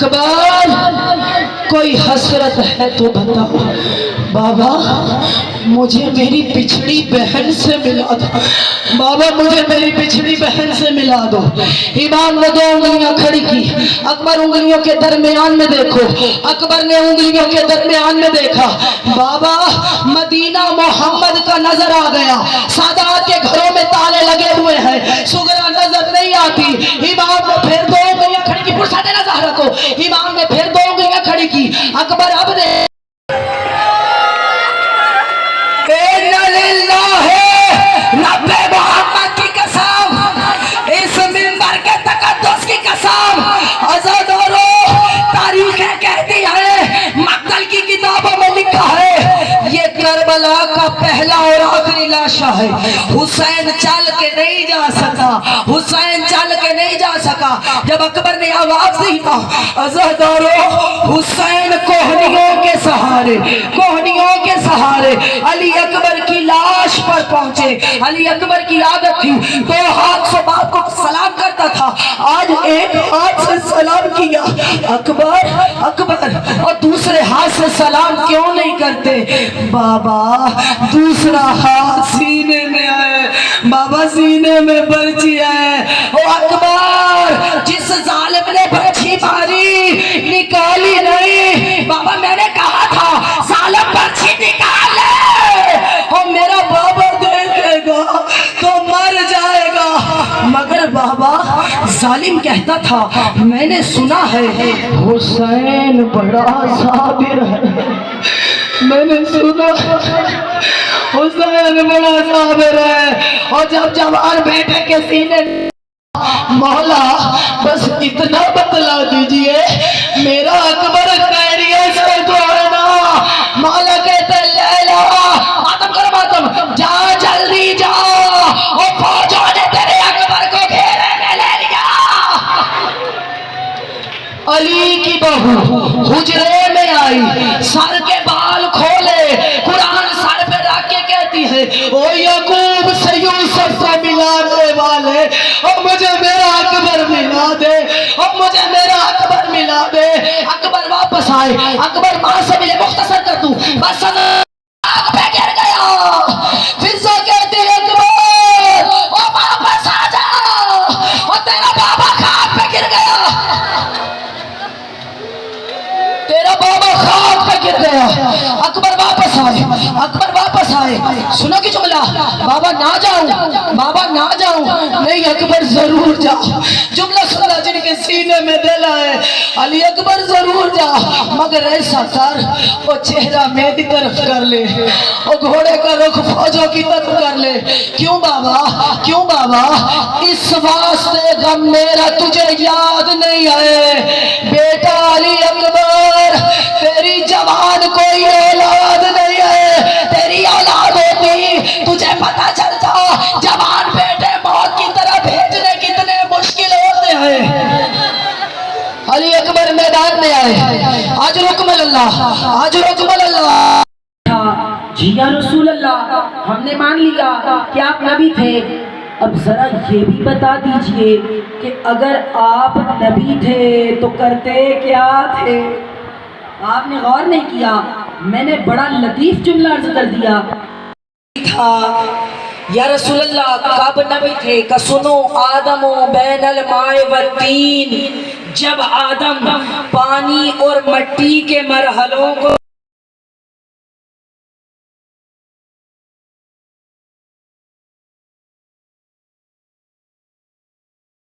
اکبر کوئی حسرت ہے تو بتاؤ۔ بابا مجھے میری پچھڑی بہن سے ملا دو، بابا مجھے میری پچھڑی بہن سے ملا دو۔ امام نے 2 انگلیاں کھڑی کی، اکبر انگلیوں کے درمیان میں دیکھو، اکبر نے انگلیوں کے درمیان میں دیکھا، بابا مدینہ محمد کا نظر آ گیا۔ سادات کے گھروں میں تالے لگے ہوئے ہیں، سغرا نظر نہیں آتی۔ امام نے پھر 2 انگلیاں کھڑی کی، فرصت ہے نا زہرا کو، امام نے پھر 2 انگلیاں کھڑی کی۔ اکبر اب دے رب محمد کی قسم، اس منبر کے تقدس کی قسم، عزادارو تاریخیں کہتی ہے، مقتل کی کتابوں میں لکھا ہے یہ کربلا کا پہلا اور آخری لاشا ہے۔ حسین چل کے نہیں جا سکا، حسین چل کے نہیں جا سکا۔ جب اکبر نے آواز دی تھا عزادارو حسین کوہنیوں کے سہارے، کوہنیوں کے سہارے علی اکبر کی لاش پر پہنچے۔ علی اکبر کی عادت تھی 2 ہاتھ سے باپ کو سلام کرتا تھا، آج 1 ہاتھ سے سلام کیا۔ اکبر اکبر اور دوسرے ہاتھ سے سلام کیوں نہیں کرتے؟ بابا دوسرا ہاتھ سینے میں ہے، بابا سینے میں برچی ہے۔ او اکبر جس ظالم نے برچی ماری نکالی نہیں، بابا میں نے کہا تھا ظالم برچی نکالے، اور میرا بابا دیکھے گا تو مر جائے گا، مگر بابا ظالم کہتا تھا میں نے سنا ہے حسین بڑا صابر ہے، میں نے سنا حسین بڑا صابر ہے۔ اور جب جوان بیٹے کے سینے مولا بس اتنا بتلا دیجئے میرا اکبر خیریت سے تو ہے نا؟ مولا کہتے لیلا ماتم کرو ماتم، جا جلدی جا، اور فوجوں نے تیرے اکبر کو گھیرے میں لے لیا۔ علی کی بہو حجرے میں آئی، سر کے بال کھولے، قرآن سر پہ رکھ کے کہتی ہے او یعقوب سے یوسف کو ملانے والے، اور مجھے میرا اکبر ملا دے، اور مجھے میرا اکبر ملا دے۔ اکبر واپس آئے، اکبر ماں سے ملے، مختصر کر دوں بس آگ پہ گر گیا۔ فضا کہتی ہے اکبر او واپس آ جا، اور تیرا بابا خاک پہ گر گیا، تیرا بابا خاک پہ گر گیا۔ اکبر واپس آئے، اکبر واپس آئے، سنو کی جملہ، بابا نہ جاؤں، بابا نہ جاؤں، نہیں اکبر ضرور جا۔ جملہ سنا جن کے سینے میں دل آئے، علی اکبر ضرور جا، مگر ایسا کر وہ چہرہ میری طرف کر لے، وہ گھوڑے کا رخ فوجوں کی طرف کر لے۔ کیوں بابا، کیوں بابا؟ اس واسطے غم میرا تجھے یاد نہیں آئے بیٹا علی اکبر، تیری جوان کوئی اولاد نہیں ہے، تیری اولاد ہوتی تجھے پتا چلتا جوان بیٹے موت کی طرح بھیجنے کتنے مشکل ہوتے ہیں۔ علی اکبر میدان میں آئے، آج رکم اللہ، آج رکم اللہ۔ جی یا رسول اللہ ہم نے مان لیا کہ آپ نبی تھے، اب ذرا یہ بھی بتا دیجئے کہ اگر آپ نبی تھے تو کرتے کیا تھے؟ آپ نے غور نہیں کیا، میں نے بڑا لطیف جملہ عرض کر دیا تھا یا رسول اللہ کب نبی تھے کہ سنو آدم بین الماء والتین، جب آدم پانی اور مٹی کے مرحلوں کو